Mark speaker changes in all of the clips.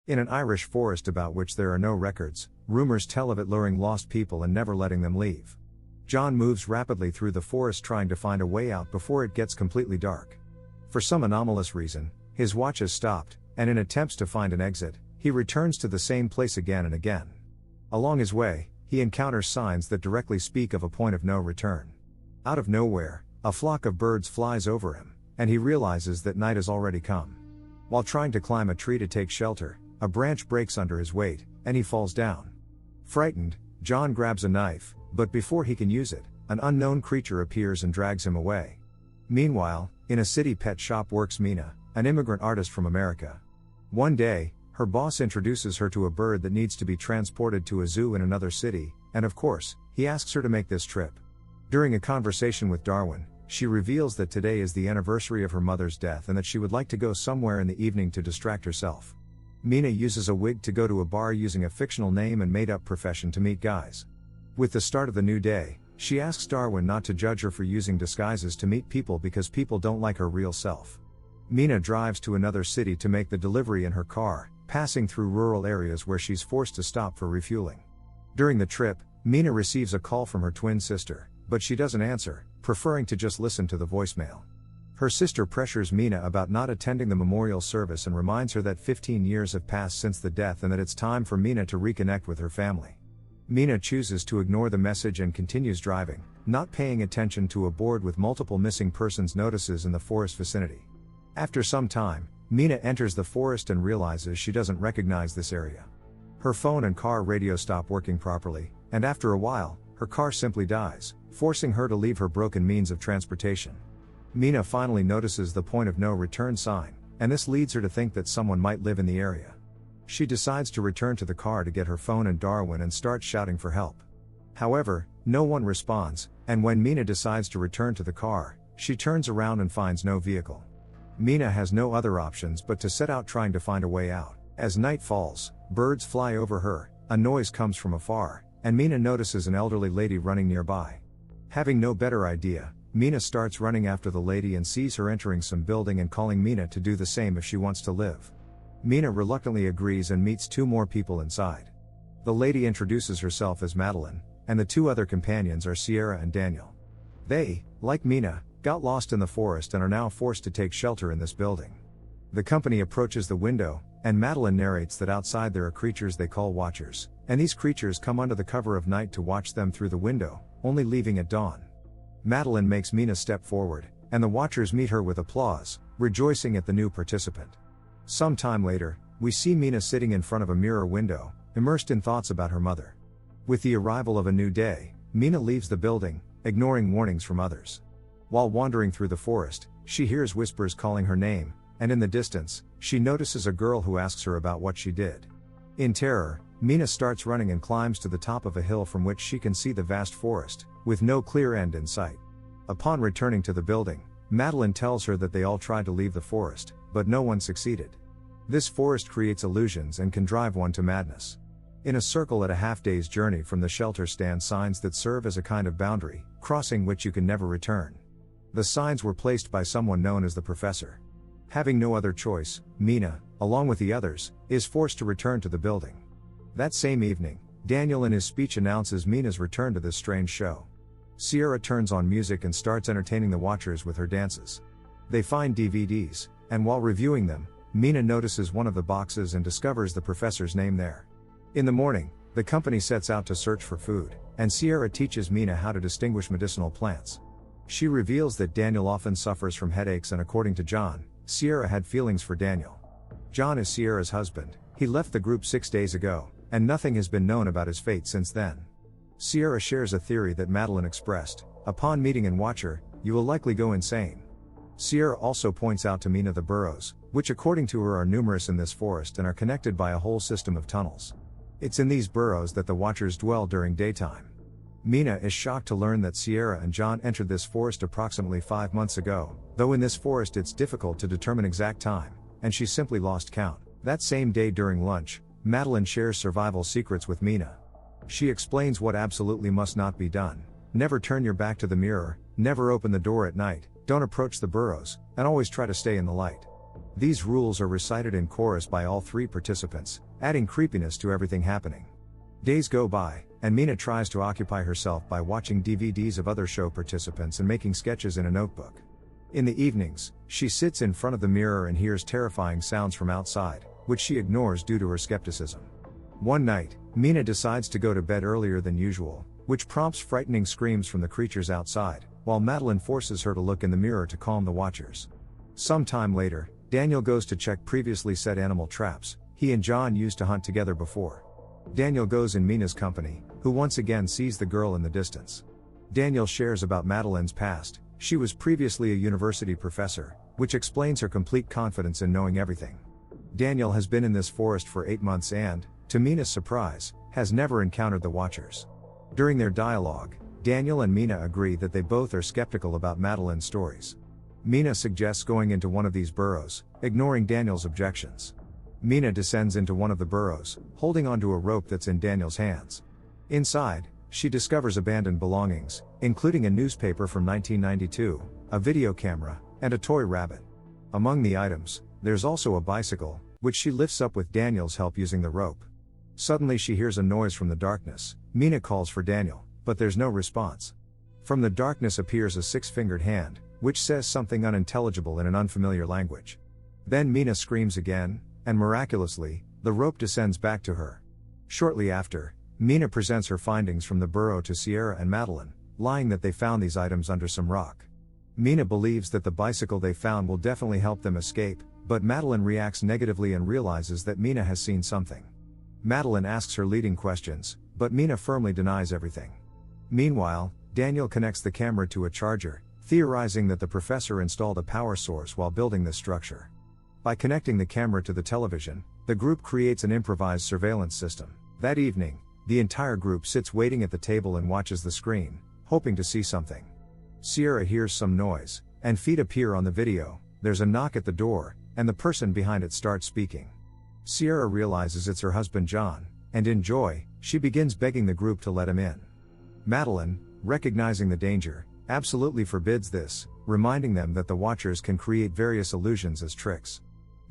Speaker 1: In an Irish forest about which there are no records, rumors tell of it luring lost people and never letting them leave. John moves rapidly through the forest trying to find a way out before it gets completely dark. For some anomalous reason, his watch has stopped, and in attempts to find an exit, he returns to the same place again and again. Along his way, he encounters signs that directly speak of a point of no return. Out of nowhere, a flock of birds flies over him, and he realizes that night has already come. While trying to climb a tree to take shelter, a branch breaks under his weight, and he falls down. Frightened, John grabs a knife, but before he can use it, an unknown creature appears and drags him away. Meanwhile, in a city pet shop works Mina, an immigrant artist from America. One day, her boss introduces her to a bird that needs to be transported to a zoo in another city, and of course, he asks her to make this trip. During a conversation with Darwin, she reveals that today is the anniversary of her mother's death and that she would like to go somewhere in the evening to distract herself. Mina uses a wig to go to a bar using a fictional name and made-up profession to meet guys. With the start of the new day, she asks Darwin not to judge her for using disguises to meet people because people don't like her real self. Mina drives to another city to make the delivery in her car, passing through rural areas where she's forced to stop for refueling. During the trip, Mina receives a call from her twin sister, but she doesn't answer, preferring to just listen to the voicemail. Her sister pressures Mina about not attending the memorial service and reminds her that 15 years have passed since the death and that it's time for Mina to reconnect with her family. Mina chooses to ignore the message and continues driving, not paying attention to a board with multiple missing persons notices in the forest vicinity. After some time, Mina enters the forest and realizes she doesn't recognize this area. Her phone and car radio stop working properly, and after a while, her car simply dies, forcing her to leave her broken means of transportation. Mina finally notices the point of no return sign, and this leads her to think that someone might live in the area. She decides to return to the car to get her phone and Darwin and starts shouting for help. However, no one responds, and when Mina decides to return to the car, she turns around and finds no vehicle. Mina has no other options but to set out trying to find a way out. As night falls, birds fly over her, a noise comes from afar, and Mina notices an elderly lady running nearby. Having no better idea, Mina starts running after the lady and sees her entering some building and calling Mina to do the same if she wants to live. Mina reluctantly agrees and meets two more people inside. The lady introduces herself as Madeline, and the two other companions are Sierra and Daniel. They, like Mina, got lost in the forest and are now forced to take shelter in this building. The company approaches the window, and Madeline narrates that outside there are creatures they call watchers, and these creatures come under the cover of night to watch them through the window, only leaving at dawn. Madeline makes Mina step forward, and the watchers meet her with applause, rejoicing at the new participant. Some time later, we see Mina sitting in front of a mirror window, immersed in thoughts about her mother. With the arrival of a new day, Mina leaves the building, ignoring warnings from others. While wandering through the forest, she hears whispers calling her name, and in the distance, she notices a girl who asks her about what she did. In terror, Mina starts running and climbs to the top of a hill from which she can see the vast forest, with no clear end in sight. Upon returning to the building, Madeline tells her that they all tried to leave the forest, but no one succeeded. This forest creates illusions and can drive one to madness. In a circle at a half-day's journey from the shelter stand signs that serve as a kind of boundary, crossing which you can never return. The signs were placed by someone known as the Professor. Having no other choice, Mina, along with the others, is forced to return to the building. That same evening, Daniel in his speech announces Mina's return to this strange show. Sierra turns on music and starts entertaining the watchers with her dances. They find DVDs, and while reviewing them, Mina notices one of the boxes and discovers the professor's name there. In the morning, the company sets out to search for food, and Sierra teaches Mina how to distinguish medicinal plants. She reveals that Daniel often suffers from headaches, and according to John, Sierra had feelings for Daniel. John is Sierra's husband. He left the group 6 days ago, and nothing has been known about his fate since then. Sierra shares a theory that Madeline expressed: upon meeting and watch her, you will likely go insane. Sierra also points out to Mina the burrows, which according to her are numerous in this forest and are connected by a whole system of tunnels. It's in these burrows that the watchers dwell during daytime. Mina is shocked to learn that Sierra and John entered this forest approximately 5 months ago, though in this forest it's difficult to determine exact time, and she simply lost count. That same day during lunch, Madeline shares survival secrets with Mina. She explains what absolutely must not be done: never turn your back to the mirror, never open the door at night, don't approach the burrows, and always try to stay in the light. These rules are recited in chorus by all three participants, adding creepiness to everything happening. Days go by, and Mina tries to occupy herself by watching DVDs of other show participants and making sketches in a notebook. In the evenings, she sits in front of the mirror and hears terrifying sounds from outside, which she ignores due to her skepticism. One night, Mina decides to go to bed earlier than usual, which prompts frightening screams from the creatures outside, while Madeline forces her to look in the mirror to calm the watchers. Some time later, Daniel goes to check previously set animal traps he and John used to hunt together before. Daniel goes in Mina's company, who once again sees the girl in the distance. Daniel shares about Madeline's past. She was previously a university professor, which explains her complete confidence in knowing everything. Daniel has been in this forest for 8 months and, to Mina's surprise, has never encountered the Watchers. During their dialogue, Daniel and Mina agree that they both are skeptical about Madeline's stories. Mina suggests going into one of these burrows, ignoring Daniel's objections. Mina descends into one of the burrows, holding onto a rope that's in Daniel's hands. Inside, she discovers abandoned belongings, including a newspaper from 1992, a video camera, and a toy rabbit. Among the items, there's also a bicycle, which she lifts up with Daniel's help using the rope. Suddenly she hears a noise from the darkness. Mina calls for Daniel, but there's no response. From the darkness appears a six-fingered hand, which says something unintelligible in an unfamiliar language. Then Mina screams again, and miraculously, the rope descends back to her. Shortly after, Mina presents her findings from the burrow to Sierra and Madeline, lying that they found these items under some rock. Mina believes that the bicycle they found will definitely help them escape, but Madeline reacts negatively and realizes that Mina has seen something. Madeline asks her leading questions, but Mina firmly denies everything. Meanwhile, Daniel connects the camera to a charger, theorizing that the professor installed a power source while building this structure. By connecting the camera to the television, the group creates an improvised surveillance system. That evening, the entire group sits waiting at the table and watches the screen, hoping to see something. Sierra hears some noise, and feet appear on the video. There's a knock at the door, and the person behind it starts speaking. Sierra realizes it's her husband John, and in joy, she begins begging the group to let him in. Madeline, recognizing the danger, absolutely forbids this, reminding them that the Watchers can create various illusions as tricks.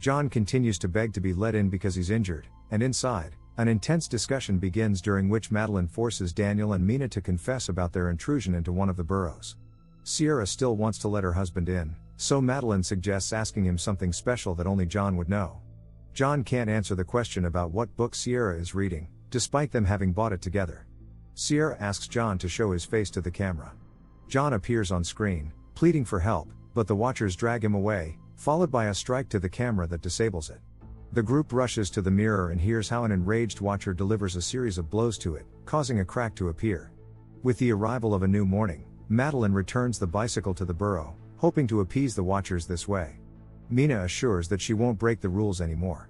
Speaker 1: John continues to beg to be let in because he's injured, and inside, an intense discussion begins during which Madeline forces Daniel and Mina to confess about their intrusion into one of the burrows. Sierra still wants to let her husband in, so Madeline suggests asking him something special that only John would know. John can't answer the question about what book Sierra is reading, despite them having bought it together. Sierra asks John to show his face to the camera. John appears on screen, pleading for help, but the Watchers drag him away, followed by a strike to the camera that disables it. The group rushes to the mirror and hears how an enraged Watcher delivers a series of blows to it, causing a crack to appear. With the arrival of a new morning, Madeline returns the bicycle to the burrow, hoping to appease the Watchers this way. Mina assures that she won't break the rules anymore.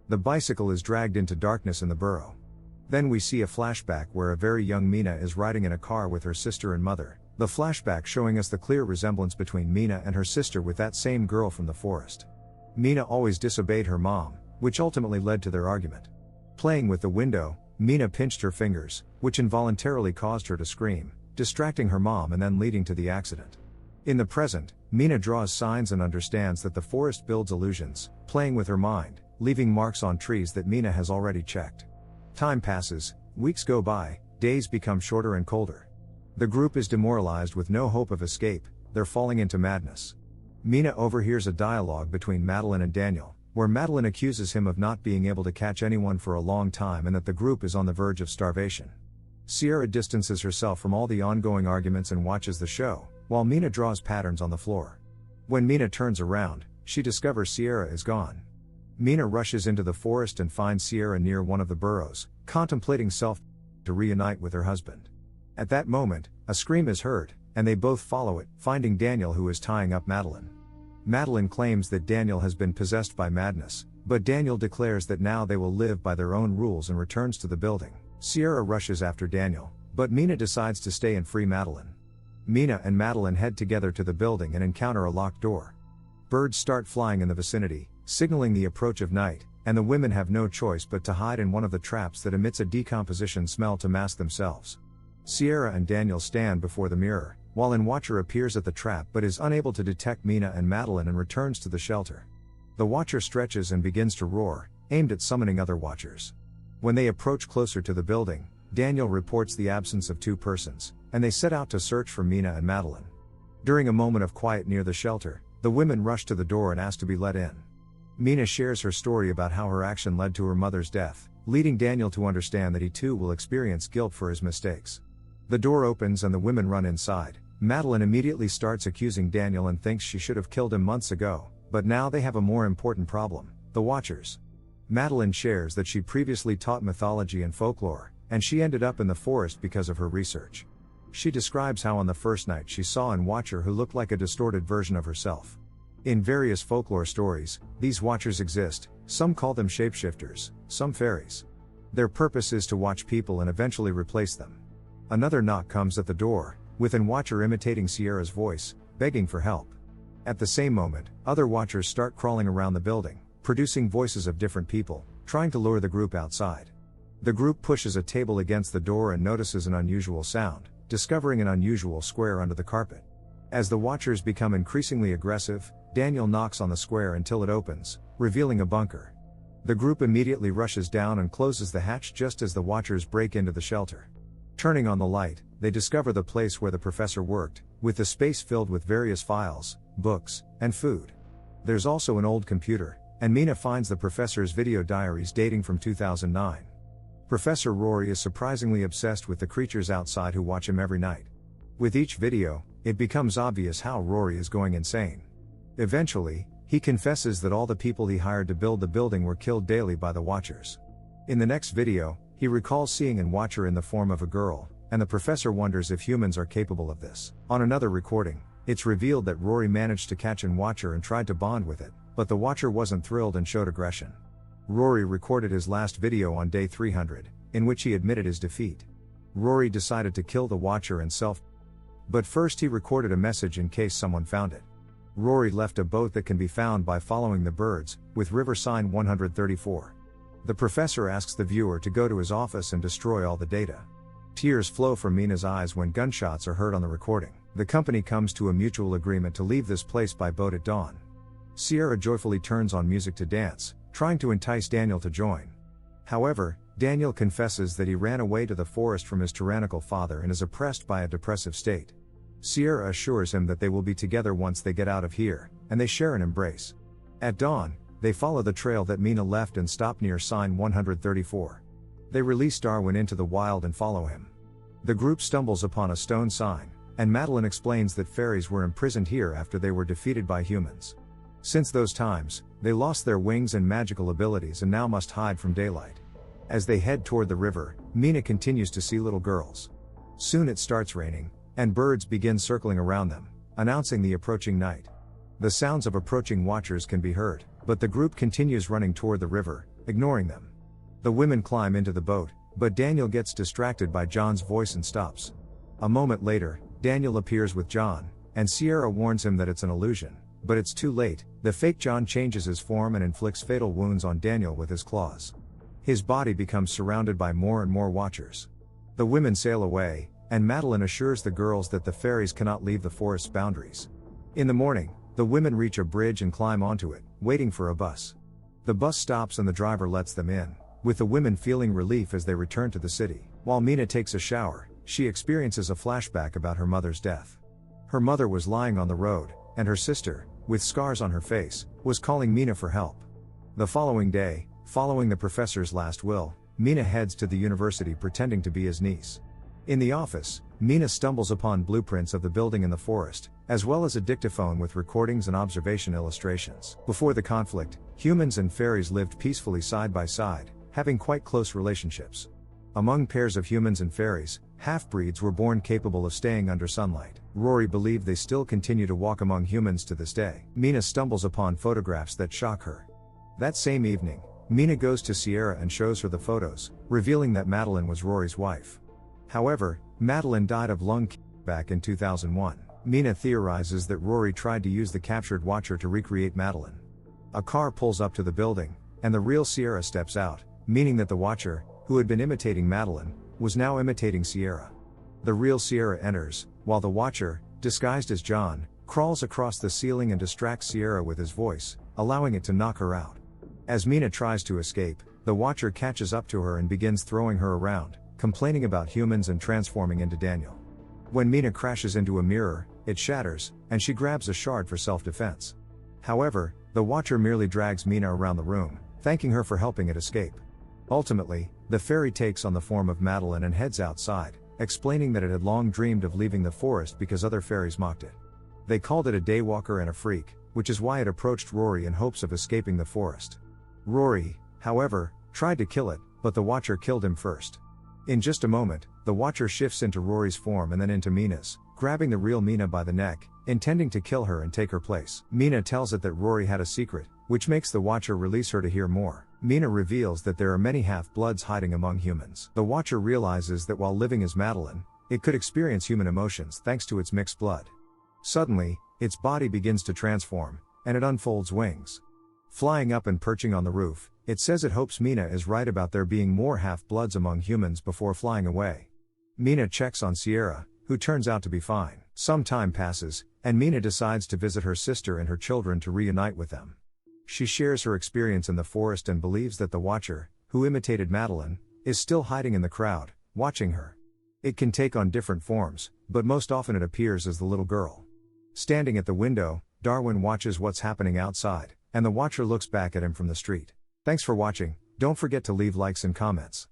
Speaker 1: The bicycle is dragged into darkness in the burrow. Then we see a flashback where a very young Mina is riding in a car with her sister and mother, the flashback showing us the clear resemblance between Mina and her sister with that same girl from the forest. Mina always disobeyed her mom, which ultimately led to their argument. Playing with the window, Mina pinched her fingers, which involuntarily caused her to scream, distracting her mom and then leading to the accident. In the present, Mina draws signs and understands that the forest builds illusions, playing with her mind, leaving marks on trees that Mina has already checked. Time passes, weeks go by, days become shorter and colder. The group is demoralized with no hope of escape, they're falling into madness. Mina overhears a dialogue between Madeline and Daniel, where Madeline accuses him of not being able to catch anyone for a long time and that the group is on the verge of starvation. Sierra distances herself from all the ongoing arguments and watches the show, while Mina draws patterns on the floor. When Mina turns around, she discovers Sierra is gone. Mina rushes into the forest and finds Sierra near one of the burrows, contemplating to reunite with her husband. At that moment, a scream is heard, and they both follow it, finding Daniel who is tying up Madeline. Madeline claims that Daniel has been possessed by madness, but Daniel declares that now they will live by their own rules and returns to the building. Sierra rushes after Daniel, but Mina decides to stay and free Madeline. Mina and Madeline head together to the building and encounter a locked door. Birds start flying in the vicinity, signaling the approach of night, and the women have no choice but to hide in one of the traps that emits a decomposition smell to mask themselves. Sierra and Daniel stand before the mirror, while an Watcher appears at the trap but is unable to detect Mina and Madeline and returns to the shelter. The Watcher stretches and begins to roar, aimed at summoning other Watchers. When they approach closer to the building, Daniel reports the absence of two persons, and they set out to search for Mina and Madeline. During a moment of quiet near the shelter, the women rush to the door and ask to be let in. Mina shares her story about how her action led to her mother's death, leading Daniel to understand that he too will experience guilt for his mistakes. The door opens and the women run inside. Madeline immediately starts accusing Daniel and thinks she should have killed him months ago, but now they have a more important problem: the Watchers. Madeline shares that she previously taught mythology and folklore, and she ended up in the forest because of her research. She describes how on the first night she saw an Watcher who looked like a distorted version of herself. In various folklore stories, these Watchers exist. Some call them shapeshifters, some fairies. Their purpose is to watch people and eventually replace them. Another knock comes at the door, with an Watcher imitating Sierra's voice, begging for help. At the same moment, other Watchers start crawling around the building, producing voices of different people, trying to lure the group outside. The group pushes a table against the door and notices an unusual sound, discovering an unusual square under the carpet. As the Watchers become increasingly aggressive, Daniel knocks on the square until it opens, revealing a bunker. The group immediately rushes down and closes the hatch just as the Watchers break into the shelter. Turning on the light, they discover the place where the professor worked, with the space filled with various files, books, and food. There's also an old computer, and Mina finds the professor's video diaries dating from 2009. Professor Rory is surprisingly obsessed with the creatures outside who watch him every night. With each video, it becomes obvious how Rory is going insane. Eventually, he confesses that all the people he hired to build the building were killed daily by the Watchers. In the next video, he recalls seeing an Watcher in the form of a girl, and the professor wonders if humans are capable of this. On another recording, it's revealed that Rory managed to catch an Watcher and tried to bond with it, but the Watcher wasn't thrilled and showed aggression. Rory recorded his last video on day 300, in which he admitted his defeat. Rory decided to kill the Watcher and but first he recorded a message in case someone found it. Rory left a boat that can be found by following the birds, with river sign 134. The professor asks the viewer to go to his office and destroy all the data. Tears flow from Mina's eyes when gunshots are heard on the recording. The company comes to a mutual agreement to leave this place by boat at dawn. Sierra joyfully turns on music to dance, trying to entice Daniel to join. However, Daniel confesses that he ran away to the forest from his tyrannical father and is oppressed by a depressive state. Sierra assures him that they will be together once they get out of here, and they share an embrace. At dawn, they follow the trail that Mina left and stop near sign 134. They release Darwin into the wild and follow him. The group stumbles upon a stone sign, and Madeline explains that fairies were imprisoned here after they were defeated by humans. Since those times, they lost their wings and magical abilities and now must hide from daylight. As they head toward the river, Mina continues to see little girls. Soon it starts raining, and birds begin circling around them, announcing the approaching night. The sounds of approaching Watchers can be heard, but the group continues running toward the river, ignoring them. The women climb into the boat, but Daniel gets distracted by John's voice and stops. A moment later, Daniel appears with John, and Sierra warns him that it's an illusion, but it's too late. The fake John changes his form and inflicts fatal wounds on Daniel with his claws. His body becomes surrounded by more and more Watchers. The women sail away, and Madeline assures the girls that the fairies cannot leave the forest's boundaries. In the morning, the women reach a bridge and climb onto it, waiting for a bus. The bus stops and the driver lets them in, with the women feeling relief as they return to the city. While Mina takes a shower, she experiences a flashback about her mother's death. Her mother was lying on the road, and her sister, with scars on her face, was calling Mina for help. The following day, following the professor's last will, Mina heads to the university pretending to be his niece. In the office, Mina stumbles upon blueprints of the building in the forest, as well as a dictaphone with recordings and observation illustrations. Before the conflict, humans and fairies lived peacefully side by side, having quite close relationships. Among pairs of humans and fairies, half-breeds were born capable of staying under sunlight. Rory believed they still continue to walk among humans to this day. Mina stumbles upon photographs that shock her. That same evening, Mina goes to Sierra and shows her the photos, revealing that Madeline was Rory's wife. However, Madeline died of lung cancer back in 2001. Mina theorizes that Rory tried to use the captured Watcher to recreate Madeline. A car pulls up to the building, and the real Sierra steps out, meaning that the Watcher, who had been imitating Madeline, was now imitating Sierra. The real Sierra enters, while the Watcher, disguised as John, crawls across the ceiling and distracts Sierra with his voice, allowing it to knock her out. As Mina tries to escape, the Watcher catches up to her and begins throwing her around, complaining about humans and transforming into Daniel. When Mina crashes into a mirror, it shatters, and she grabs a shard for self-defense. However, the Watcher merely drags Mina around the room, thanking her for helping it escape. Ultimately, the fairy takes on the form of Madeline and heads outside, explaining that it had long dreamed of leaving the forest because other fairies mocked it. They called it a daywalker and a freak, which is why it approached Rory in hopes of escaping the forest. Rory, however, tried to kill it, but the Watcher killed him first. In just a moment, the Watcher shifts into Rory's form and then into Mina's, grabbing the real Mina by the neck, intending to kill her and take her place. Mina tells it that Rory had a secret, which makes the Watcher release her to hear more. Mina reveals that there are many half-bloods hiding among humans. The Watcher realizes that while living as Madeline, it could experience human emotions thanks to its mixed blood. Suddenly, its body begins to transform, and it unfolds wings. Flying up and perching on the roof, it says it hopes Mina is right about there being more half-bloods among humans before flying away. Mina checks on Sierra, who turns out to be fine. Some time passes, and Mina decides to visit her sister and her children to reunite with them. She shares her experience in the forest and believes that the Watcher, who imitated Madeline, is still hiding in the crowd, watching her. It can take on different forms, but most often it appears as the little girl. Standing at the window, Darwin watches what's happening outside, and the Watcher looks back at him from the street. Thanks for watching. Don't forget to leave likes and comments.